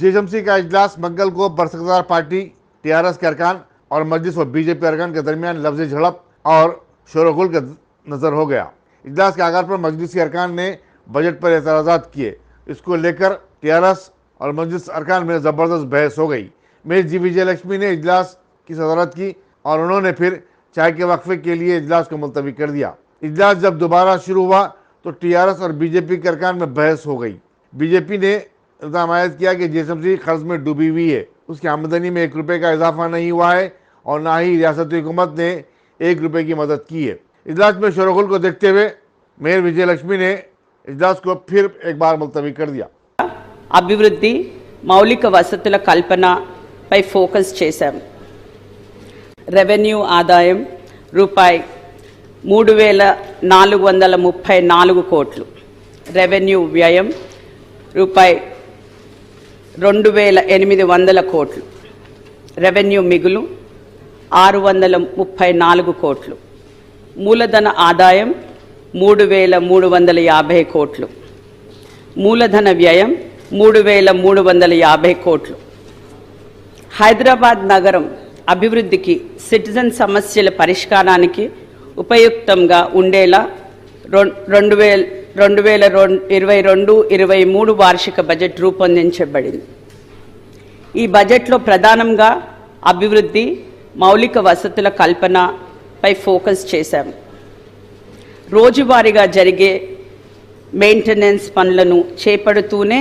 GHMC का इजलास मंगल को बरसकदार पार्टी टीआरएस के अरकान और मजलिस व बीजेपी अरकान के दरमियान लफ्जी झड़प और शोरगुल के नजर हो गया। इजलास के आगाज पर मजलिस के अरकान ने बजट पर एतराज़ात किए। इसको लेकर टीआरएस और मजलिस अरकान में ज़बरदस्त बहस हो गई। मेयर जी विजयलक्ष्मी ने इजलास की सदारत की और उन्होंने फिर चाय के वक्फे के लिए इजलास को मुलतवी कर दिया। इजलास जब दोबारा शुरू हुआ तो टीआरएस और बीजेपी के अरकान में बहस हो गई। बीजेपी ने इल्ज़ाम आयद किया कि जीएचएमसी कर्ज में डूबी हुई है, उसकी आमदनी में 1 रुपये का इजाफा नहीं हुआ है और ना ही रियासती हुकूमत ने 1 रुपये की मदद की है। इजलास में शोरगुल को देखते हुए मेयर विजयलक्ष्मी ने इजलास को फिर एक बार मुलतवी कर दिया। అభివృద్ధి మౌలిక వసతుల కల్పనపై ఫోకస్ చేశాం. రెవెన్యూ ఆదాయం రూపాయి 3434 కోట్లు, రెవెన్యూ వ్యయం రూపాయి 2800 కోట్లు, రెవెన్యూ మిగులు 634 కోట్లు, మూలధన ఆదాయం 3350 కోట్లు, మూలధన వ్యయం 3350 కోట్లు. హైదరాబాద్ నగరం అభివృద్ధికి, సిటిజన్ సమస్యల పరిష్కారానికి ఉపయుక్తంగా ఉండేలా 2022-23 వార్షిక బడ్జెట్ రూపొందించబడింది. ఈ బడ్జెట్లో ప్రధానంగా అభివృద్ధి, మౌలిక వసతుల కల్పనపై ఫోకస్ చేశాము. రోజువారీగా జరిగే మెయింటెనెన్స్ పనులను చేపడుతూనే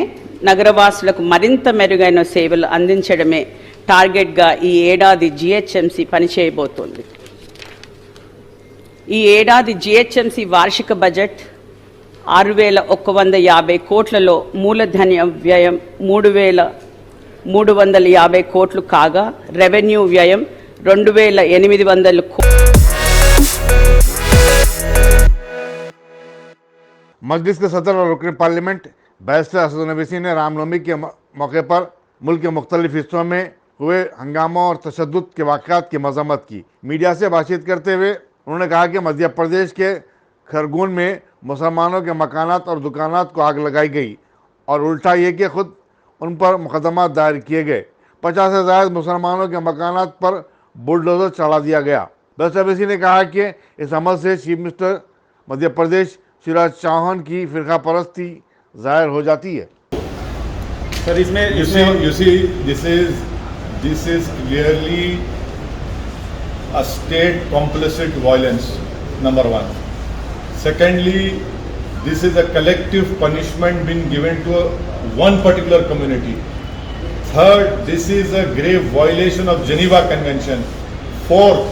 నగరవాసులకు మరింత మెరుగైన సేవలు అందించడమే టార్గెట్గా ఈ ఏడాది జీహెచ్ఎంసీ పనిచేయబోతోంది. ఈ ఏడాది జీహెచ్ఎంసీ వార్షిక బడ్జెట్ 6150 కోట్లలో మూలధన వ్యయం 3350 కోట్లు కాగా, రెవెన్యూ వ్యయం 2800 కోట్లు. मजलिस के सदर और रुकन पार्लियामेंट बैरिस्टर असद नबीसी ने रामनवमी के मौके पर मुल्क के मुख्तलिफ हिस्सों में हुए हंगामों और तशद्दुद के वाक़यात की मज़म्मत की। मीडिया से बातचीत करते हुए उन्होंने कहा कि मध्य प्रदेश के खरगोन में मुसलमानों के मकानात और दुकानात को आग लगाई गई और उल्टा ये कि खुद उन पर मुकदमा दायर किए गए। 50 से ज़्यादा मुसलमानों के मकानात पर बुलडोज़र चढ़ा दिया गया। बैरिस्टर नबीसी ने कहा कि इस अमल से चीफ मिनिस्टर मध्य प्रदेश शिवराज चौहान की फिरका परस्ती जाहिर हो जाती है। सर इसमें this is clearly a state complicit violence, number one. Secondly, this is a collective punishment being given to one particular community. Third, this is a grave violation of Geneva Convention. Fourth,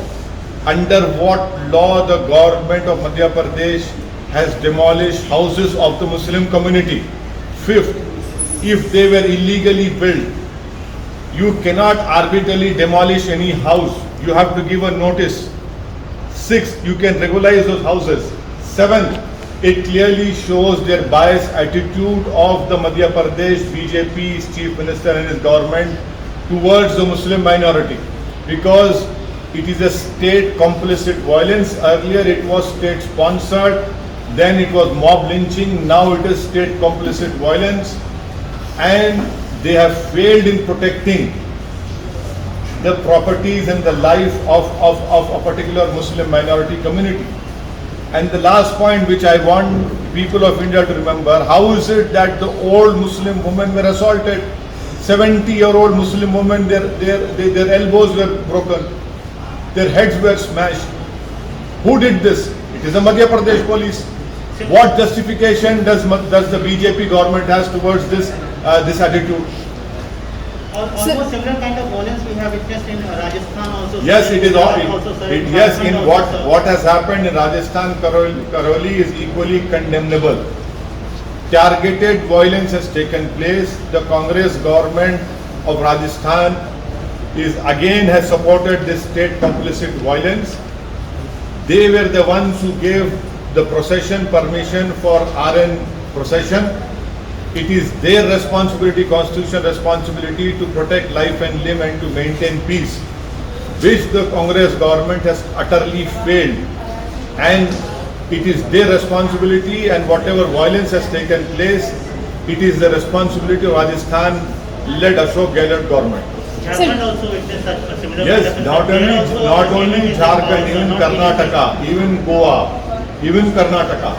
under what law the government of Madhya Pradesh has demolished houses of the Muslim community. Fifth, if they were illegally built, you cannot arbitrarily demolish any house. You have to give a notice. Sixth, you can regularize those houses. Seventh, it clearly shows their biased attitude of the Madhya Pradesh BJP's chief minister and his government towards the Muslim minority, because it is a state complicit violence. Earlier it was state sponsored, then it was mob lynching, now it is state complicit violence, and they have failed in protecting the properties and the life of a particular Muslim minority community. And the last point which I want people of India to remember, how is it that the old Muslim women were assaulted? 70-year-old Muslim women, their elbows were broken, their heads were smashed. Who did this? It is the Madhya Pradesh police. What justification does the BJP government has towards this attitude? Almost similar kind of violence we have witnessed in Rajasthan also. Yes, it is all. Yes, in what has happened in Rajasthan, Karoli is equally condemnable. Targeted violence has taken place. The Congress government of Rajasthan has supported this state complicit violence. They were the ones who gave the procession permission for RN procession. It is their responsibility, constitutional responsibility, to protect life and limb and to maintain peace, which the Congress government has utterly failed. And it is their responsibility, and whatever violence has taken place, it is the responsibility of Rajasthan led Ashok Gehlot government. Jharkhand also witnessed such a similar. Yes, not only Jharkhand, even Karnataka, even Goa, even Karnataka.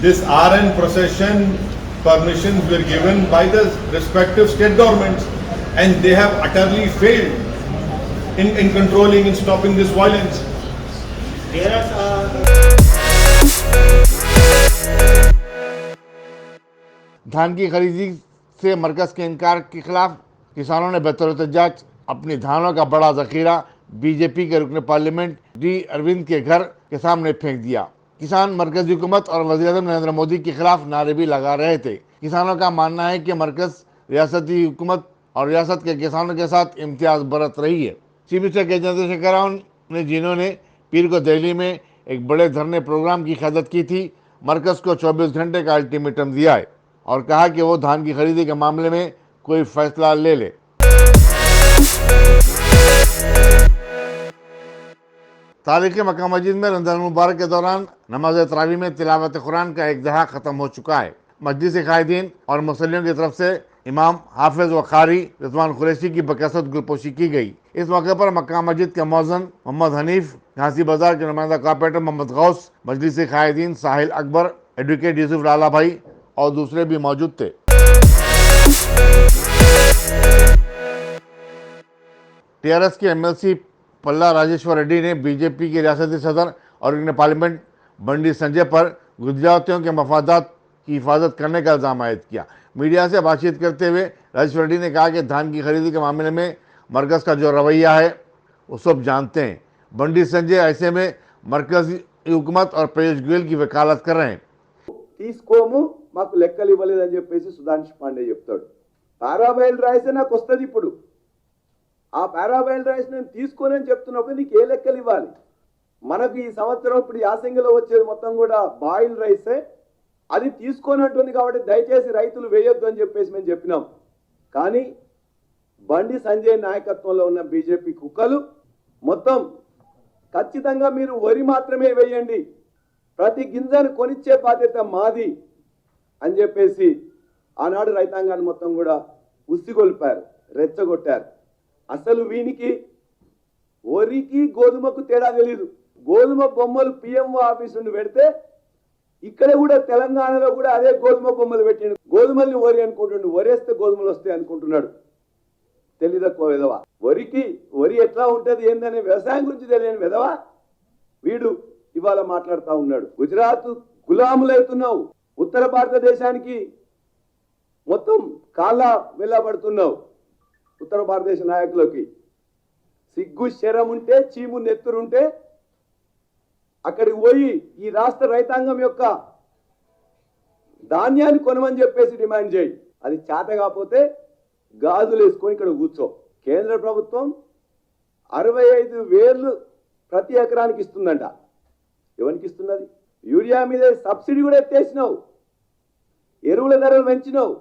This RN procession permissions were given by the respective state governments, and they have utterly failed in controlling and stopping this violence. There are धान की खरीदी से मरकज के इनकार के खिलाफ किसानों ने बतौर-ए-एहतजाज अपनी धानों का बड़ा जखीरा बीजेपी के रुकन पार्लियामेंट डी अरविंद के घर के सामने फेंक दिया। किसान मरकजी हुकूमत और वज़ीर-ए-आज़म नरेंद्र मोदी के खिलाफ नारे भी लगा रहे थे। किसानों का मानना है कि मरकज रियासती हुकूमत और रियासत के किसानों के साथ इम्तियाज बरत रही है। चीफ मिनिस्टर के चंद्रशेखर राव ने जिन्होंने पीर को दिल्ली में एक बड़े धरने प्रोग्राम की क़यादत की थी, मरकज को 24 घंटे का अल्टीमेटम दिया है और कहा कि वो धान की खरीदी के मामले में कोई फैसला ले ले। तारीख़ मक्का मस्जिद में रमज़ान मुबारक के दौरान नमाज तरावी में तिलावत कुरान का एक दहा ख़त्म हो चुका है। मस्जिद से कायदीन और मुसल्लियों की तरफ से इमाम हाफिज व कारी रिजवान कुरैशी की बकसरत गुलपोशी की गई। इस मौके पर मक्का मस्जिद के मौज़न मोहम्मद हनीफ, झांसी बाजार के नुमाइंदा कॉर्पोरेटर मोहम्मद गौस, मजलिस से कायदीन साहिल अकबर, एडवोकेट यूसुफ लाला भाई और दूसरे भी मौजूद थे। टीआरएस के एमएलसी पल्ला राजेश्वर रेड्डी ने बीजेपी के रियासती सदर और इनके पार्लियामेंट बंडी संजय पर गुजरातियों के मफादात की हिफाजत करने का इल्ज़ाम आयद किया। मीडिया से बातचीत करते हुए राजेश्वर रेड्डी ने कहा कि धान की खरीदी के मामले में मरकज़ का जो रवैया है वो सब जानते हैं। बंडी संजय ऐसे में मरकज़ी हुकूमत और पीयूष गोयल की वकालत कर रहे हैं। తీసుకోము మాకు లెక్కలు ఇవ్వలేదని చెప్పేసి సుధాంష్ పాండే చెప్తాడు। పారాబైల్ రైస్ నాకు వస్తుంది ఇప్పుడు, ఆ పారాబైల్ రైస్ నేను తీసుకోనని చెప్తున్నప్పుడు నీకు ఏ లెక్కలు ఇవ్వాలి? మనకు ఈ సంవత్సరం ఇప్పుడు యాసంగిలో వచ్చేది మొత్తం కూడా బాయిల్ రైసే, అది తీసుకోనట్టుంది కాబట్టి దయచేసి రైతులు వేయొద్దు అని చెప్పేసి మేము చెప్పినాం। కానీ బండి సంజయ్ నాయకత్వంలో ఉన్న బీజేపీ కుక్కలు మొత్తం ఖచ్చితంగా మీరు వరి మాత్రమే వేయండి, ప్రతి గింజను కొనిచ్చే బాధ్యత మాది అని చెప్పేసి ఆనాడు రైతాంగాన్ని మొత్తం కూడా ఉసిగొల్పారు, రెచ్చగొట్టారు। అసలు వీనికి వరికి గోధుమకు తేడా తెలియదు। గోధుమ బొమ్మలు పిఎంఓ ఆఫీస్ నుండి పెడితే ఇక్కడ కూడా తెలంగాణలో కూడా అదే గోధుమ బొమ్మలు పెట్టిండు। గోధుమల్ని వరి అనుకుంటుండు, వరేస్తే గోధుమలు వస్తాయి అనుకుంటున్నాడు। తెలియదక్కువ విధవా, వరి ఎట్లా ఉంటది ఏందనే వ్యవసాయం గురించి తెలియని విధవా వీడు ఇవాళ మాట్లాడుతూ ఉన్నాడు। గుజరాత్ గులాములైతున్నావు, ఉత్తర భారతదేశానికి మొత్తం కాళ్ళ వెళ్ళబడుతున్నావు। ఉత్తర భారతదేశ నాయకులకి సిగ్గు శరం ఉంటే, చీము నెత్తురుంటే అక్కడికి పోయి ఈ రాష్ట్ర రైతాంగం యొక్క ధాన్యాన్ని కొనమని చెప్పేసి డిమాండ్ చేయి। అది చేత కాకపోతే గాజులు వేసుకొని ఇక్కడ కూర్చో। కేంద్ర ప్రభుత్వం 65,000 ప్రతి ఎకరానికి ఇస్తుందంట। ఎవరికి ఇస్తున్నది? యూరియా మీద సబ్సిడీ కూడా ఎత్తేసినావు, ఎరువుల ధరలు పెంచినావు,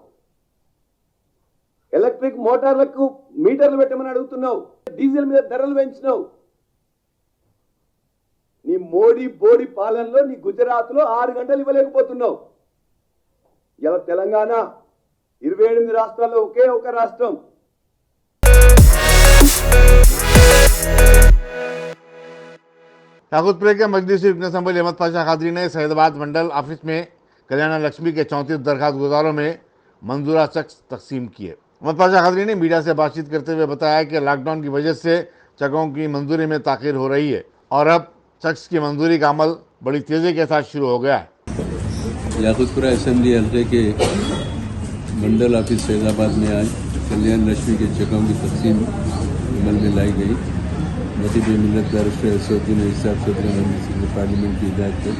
ఎలక్ట్రిక్ మోటార్లకు మీటర్లు పెట్టమని అడుగుతున్నావు, డీజిల్ మీద ధరలు పెంచినావు। నీ మోడీ బోడీ పాలనలో నీ గుజరాత్లో 6 గంటలు ఇవ్వలేకపోతున్నావు। ఇలా తెలంగాణ 28 రాష్ట్రాల్లో ఒకే ఒక రాష్ట్రం। याकूतपुर के मजलिसी रुकन असम्बली अहमद पाशा कादरी ने सैदाबाद मंडल ऑफिस में कल्याण लक्ष्मी के 34 दरखास्त गुजारों में मंजूरा चेक तकसीम किए। अहमद पाशा कादरी ने मीडिया से बातचीत करते हुए बताया कि लॉकडाउन की वजह से चेकों की मंजूरी में ताख़ीर हो रही है और अब चेक्स की मंजूरी का अमल बड़ी तेज़ी के साथ शुरू हो गया है। याकूतपुरा असेंबली हल्के के मंडल ऑफिस सैदाबाद में आज कल्याण लक्ष्मी के चेकों की तकसीम अमल में लाई गई। मोदी मिलत बैरिस्टर असदुद्दीन इंसाफ सदर पार्लियामेंट की हिदायत पर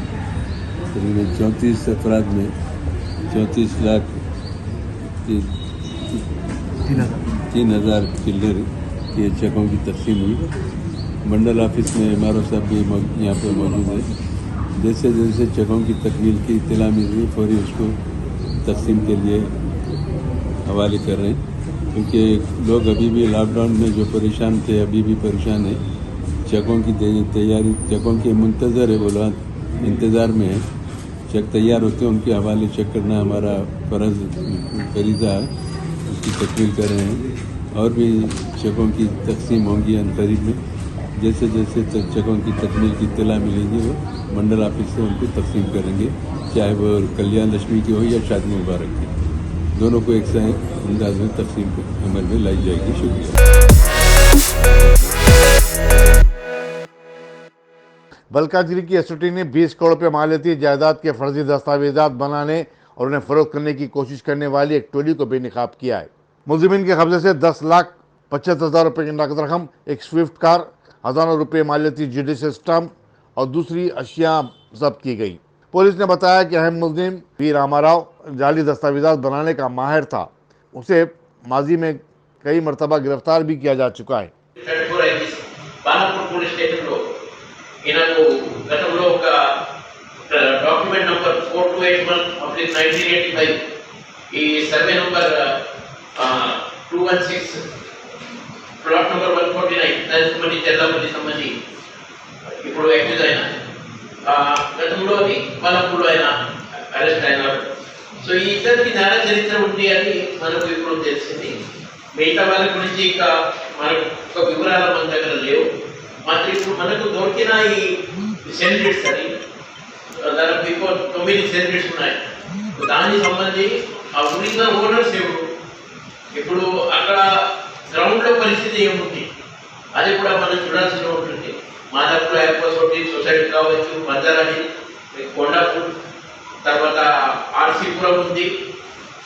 करीबन 34 अफराद में 34,03,000 चिल्लर के चेकों की तकसीम हुई। मंडल ऑफिस में एमआरओ साहब भी यहाँ पर मौजूद है। जैसे जैसे चेकों की तकमील की इत्तला मिल रही फौरी उसको तकसीम के लिए हवाले कर रहे हैं, क्योंकि लोग अभी भी लॉकडाउन में जो परेशान थे अभी भी परेशान है। चेकों की तैयारी, चेकों के मुंतज़र है, बोला इंतज़ार में है। चेक तैयार होते हैं उनके हवाले चेक करना हमारा फ़र्ज़ फरीज़ा है। की तकमील कर रहे हैं और भी चेकों की तकसीम होंगी अनकरीब में। जैसे जैसे चेकों की तकमील की इत्तला मिलेंगी वो मंडल ऑफिस से उनको तकसीम करेंगे, चाहे वो कल्याण लक्ष्मी की हो या शादी मुबारक की, दोनों को एक सही अंदाज में तकसीम अमल में लाई जाएगी। शुक्रिया। बलकाजिरी की एसओटी ने 20 करोड़ रुपये मालियती जायदाद के फर्जी दस्तावेजात बनाने और उन्हें फरोख्त करने की कोशिश करने वाली एक टोली को बेनकाब किया है। मुलजिमिन के कब्जे से 10,75,000 रुपये की नकद रकम, एक स्विफ्ट कार, हजारों रुपये मालियती जुडिशियल स्टैम्प और दूसरी अशिया जब्त की गई। पुलिस ने बताया कि अहम मुलजिम वी रामाराव जाली दस्तावेजात बनाने का माहिर था। उसे माजी में कई मरतबा गिरफ्तार भी किया जा चुका है। ఈయనకు గతంలో ఒక డాక్యుమెంట్ నంబర్ 4281/1985 ఈ సర్వే నంబర్ 216 ప్లాట్ నంబర్ 149 దానికి సంబంధించి జల్లాపల్లి సంబంధించి ఇప్పుడు యాక్టివ్ అయిన గతంలో అది బాలపూర్లో ఆయన అరెస్ట్ అయినారు. సో ఈ ఇద్దరికి నేర చరిత్ర ఉంది అని మనకు ఇప్పుడు తెలిసింది. మిగతా వాళ్ళ గురించి ఇంకా మనకు ఒక వివరాలు మన దగ్గర లేవు. మాత్రం ఇప్పుడు మనకు దొరికిన ఈ సెండిడేట్స్ అని దాదాపు ఎక్కువ 9 సెండిడేట్స్ ఉన్నాయి. దానికి సంబంధించి ఆ ఒరిజినల్ ఓనర్స్ ఎవరు, ఇప్పుడు అక్కడ గ్రౌండ్లో పరిస్థితి ఏముంది అది కూడా మనం చూడాల్సి ఉంటుంది. మాదాపూర్ ఎయిర్పోర్ట్ సొసైటీ కావచ్చు, బంజారాహిల్, కొండాపూర్, తర్వాత ఆర్సీపురం ఉంది,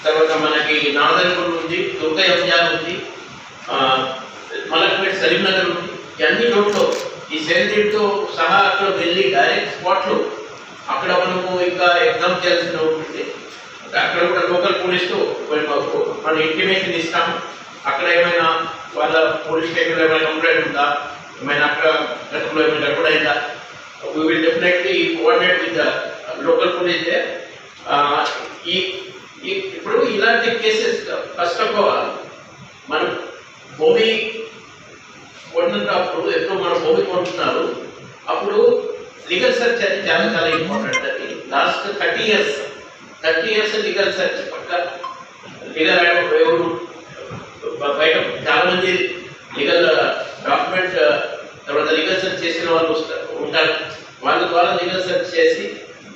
తర్వాత మనకి నాదర్పూర్ ఉంది, దుర్గయంజాన్ ఉంది, మలక్పేట్ సలీంనగర్ ఉంది. అన్ని చోట్ల ఈ సెండిడేట్తో సహా అక్కడ వెళ్ళి డైరెక్ట్ స్పాట్లో అక్కడ మనము ఇంకా ఎగ్జామ్ చేయాల్సిన ఉంటుంది. అక్కడ కూడా లోకల్ పోలీస్తో మనం ఇంటిమేషన్ ఇస్తాం. అక్కడ ఏమైనా వాళ్ళ పోలీస్ స్టేషన్లో ఏమైనా కంప్లైంట్ ఉందా, ఏమైనా అక్కడ గతంలో ఏమైనా గడపడైందా, we will definitely coordinate with the local police. ఇప్పుడు ఇలాంటి కేసెస్ ఫస్ట్ ఆఫ్ ఆల్ మనం భూమి కొన్నప్పుడు ఎప్పుడు మనం భూమి కొంటున్నారు అప్పుడు లీగల్ సెర్చ్ అది చాలా చాలా ఇంపార్టెంట్. అది లాస్ట్ 30 ఇయర్స్ లీగల్ సెర్చ్ పక్క లీగల్ ఎవరు బయట చాలా మంది లీగల్ డాక్యుమెంట్ తర్వాత లీగల్ సెర్చ్ చేసిన వాళ్ళు ఉంటారు. వాళ్ళ ద్వారా లీగల్ సెర్చ్ చేసి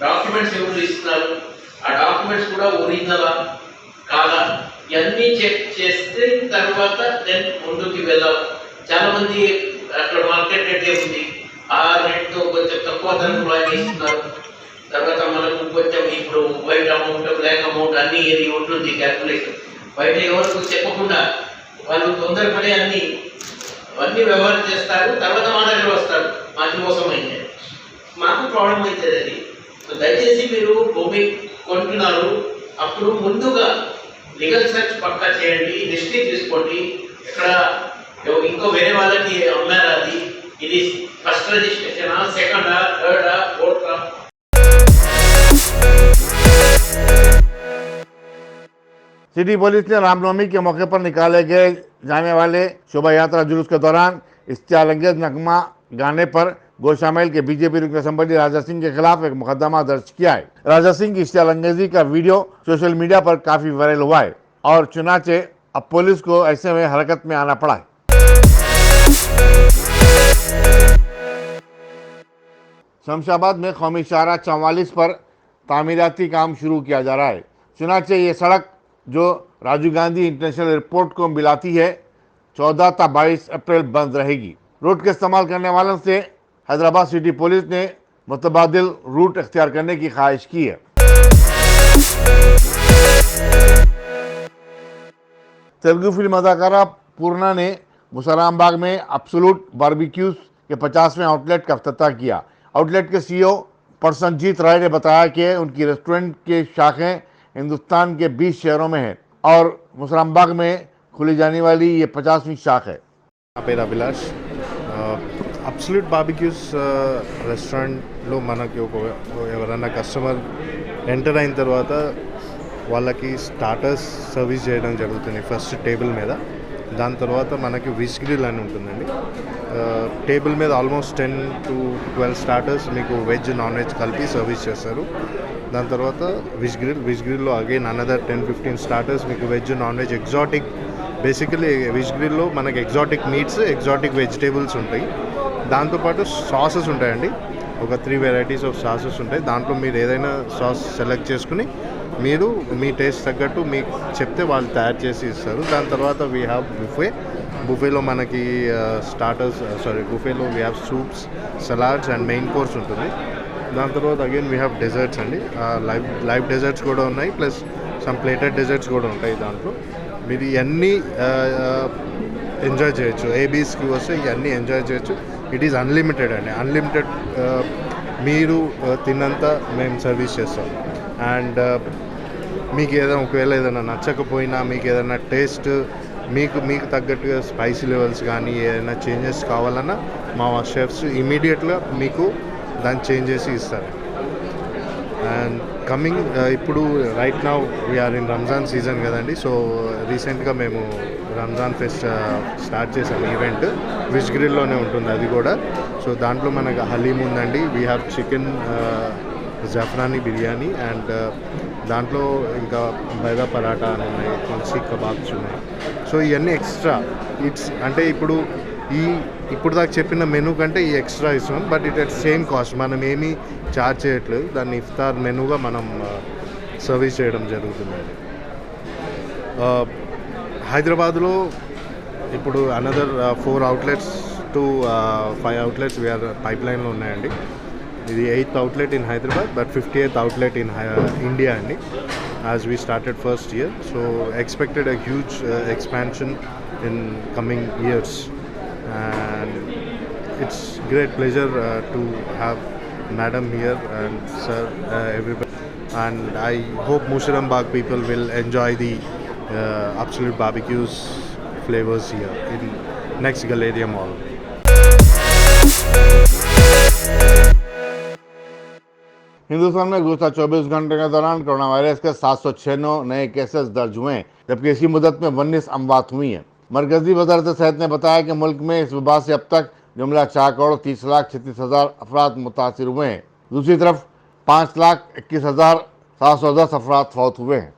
డాక్యుమెంట్స్ ఎవరు ఇస్తున్నారు, ఆ డాక్యుమెంట్స్ కూడా ఒరిజినలా కాదా ఇవన్నీ చెక్ చేస్తే తర్వాత దెన్ ముందుకు వెళ్ళాలి. చాలా మంది అక్కడ మార్కెట్ రేట్ ఏముంది ఆ రేట్తో కొంచెం తక్కువ ధరకు ఇస్తున్నారు. తర్వాత మనకు కొంచెం ఇప్పుడు వైట్ అమౌంట్, బ్లాక్ అమౌంట్ అన్నీ ఏది ఉంటుంది క్యాల్కులేషన్. బయట ఎవరికి చెప్పకుండా వాళ్ళు తొందరపడి అన్నీ వ్యవహారం చేస్తారు. తర్వాత మా దగ్గర వస్తారు, మాకు మోసం అయింది, మాకు ప్రాబ్లం అవుతుంది. అది సో దయచేసి మీరు భూమి కొంటున్నారు అప్పుడు ముందుగా లీగల్ సెర్చ్ పక్కా చేయండి, హిస్టరీ తీసుకోండి. ఇక్కడ ఇంకో వేరే వాళ్ళకి అమ్మారా, అది ఇది first registration second third fourth. City police ने रामनवमी के मौके पर निकाले गए जाने वाले शोभा यात्रा जुलूस के दौरान इश्तियालंगेज नगमा गाने पर गोशामैल के बीजेपी रुकन असेंबली राजा सिंह के खिलाफ एक मुकदमा दर्ज किया है। राजा सिंह की इश्तियालंगेजी का वीडियो सोशल मीडिया पर काफी वायरल हुआ है और चुनाचे अब पुलिस को ऐसे में हरकत में आना पड़ा है। शमशाबाद में कौमी शाहरा 44 पर तामीराती काम शुरू किया जा रहा है। चुनाचे ये सड़क जो राजीव गांधी इंटरनेशनल एयरपोर्ट को मिलाती है 14 ता 22 अप्रैल बंद रहेगी। रोड के इस्तेमाल करने वालों से हैदराबाद सिटी पुलिस ने मुतबादिल रूट इख्तियार करने की ख्वाहिश की है। तेलुगु फिल्म अदाकारा पूर्णा ने मुसरामबाग में एब्सोल्यूट बारबेक्यूज के 50वें आउटलेट का इफ्तिताह किया। आउटलेट के सीईओ प्रसन्नजीत राय ने बताया कि उनकी रेस्टोरेंट के शाखें हिंदुस्तान के 20 शहरों में है और मुसरामबाग में खुली जाने वाली ये 50वीं शाख है। నా పేరు అభిలాష్. అబ్సల్యూట్ బార్బిక్యూస్ రెస్టారెంట్లో మనకి ఎవరైనా కస్టమర్ ఎంటర్ అయిన తర్వాత వాళ్ళకి స్టార్టర్స్ సర్వీస్ చేయడం జరుగుతుంది ఫస్ట్ టేబుల్ మీద. దాని తర్వాత మనకి విష్ గ్రిల్ అని ఉంటుందండి. టేబుల్ మీద ఆల్మోస్ట్ 10 to 12 స్టార్టర్స్ మీకు వెజ్ నాన్ వెజ్ కలిపి సర్వీస్ చేస్తారు. దాని తర్వాత విజ్ గ్రిల్లో అగైన్ అనదర్ 10-15 స్టార్టర్స్, మీకు veg non veg exotic. Basically విజ్ గ్రిల్లో మనకి ఎగ్జాటిక్ మీట్స్, ఎగ్జాటిక్ వెజిటేబుల్స్ ఉంటాయి. దాంతోపాటు సాసెస్ ఉంటాయండి, ఒక 3 వెరైటీస్ ఆఫ్ సాసెస్ ఉంటాయి. దాంట్లో మీరు ఏదైనా సాస్ సెలెక్ట్ చేసుకుని మీరు మీ టేస్ట్ తగ్గట్టు మీకు చెప్తే వాళ్ళు తయారు చేసి ఇస్తారు. దాని తర్వాత వీ హ్యావ్ బుఫేలో మనకి బుఫేలో we have soups, salads and main course ఉంటుంది. దాని తర్వాత అగైన్ వీ హ్యావ్ డెజర్ట్స్ అండి, లైవ్ డెజర్ట్స్ కూడా ఉన్నాయి, ప్లస్ సమ్ ప్లేటెడ్ డెజర్ట్స్ కూడా ఉంటాయి. దాంట్లో మీరు ఇవన్నీ ఎంజాయ్ చేయొచ్చు. ఏబీస్కి వస్తే ఇవన్నీ ఎంజాయ్ చేయొచ్చు. ఇట్ ఈజ్ అన్లిమిటెడ్ అండి, అన్లిమిటెడ్. మీరు తిన్నంత మేము సర్వీస్ చేస్తాం. అండ్ మీకు ఏదైనా ఒకవేళ ఏదైనా నచ్చకపోయినా, మీకు ఏదైనా టేస్ట్ మీకు తగ్గట్టుగా స్పైసీ లెవెల్స్ కానీ ఏదైనా చేంజెస్ కావాలన్నా మా షెఫ్స్ ఇమీడియట్గా మీకు దాన్ని చేంజ్ చేసి ఇస్తారు. అండ్ కమింగ్ ఇప్పుడు right now we are in Ramzan season కదండి. సో రీసెంట్గా మేము రంజాన్ ఫెస్ట్ స్టార్ట్ చేసాం ఈవెంట్. విజ్ గ్రిల్లోనే ఉంటుంది అది కూడా. సో దాంట్లో మనకు హలీం ఉందండి, we have chicken zafrani biryani, and దాంట్లో ఇంకా బైదా పరాటా అని ఉన్నాయి, తులసి కబాబ్స్ ఉన్నాయి. సో ఇవన్నీ ఎక్స్ట్రా అంటే ఇప్పుడు దాకా చెప్పిన మెనూ కంటే ఈ ఎక్స్ట్రా ఇస్తున్నాం, but it at same cost. మనం ఏమీ ఛార్జ్ చేయట్లేదు, దాన్ని ఇఫ్తార్ మెనూగా మనం సర్వీస్ చేయడం జరుగుతుందండి. హైదరాబాద్లో ఇప్పుడు another 4 outlets to 5 outlets we are pipe లైన్లో ఉన్నాయండి. ఇది 8th outlet in Hyderabad, but 58th outlet in India అండి, as we started first year. So expected a huge expansion in coming years, and it's great pleasure to have madam here and sir, everybody. And I hope Mushiram-Bagh people will enjoy the Absolute Barbecues flavors here in next Galleria Mall. Hindustan में गुज़श्ता 24 घंटे के दौरान corona virus के 706 नए cases दर्ज हुए हैं, जबकि इसी मुद्दत में 19 अमवात हुई हैं। मरकजी वजारत सेहत ने बताया कि मुल्क में इस वबा से अब तक जुमला 4,30,36,000 अफराद मुतासिर हुए हैं। दूसरी तरफ 5,21,710 अफराद फौत हुए हैं।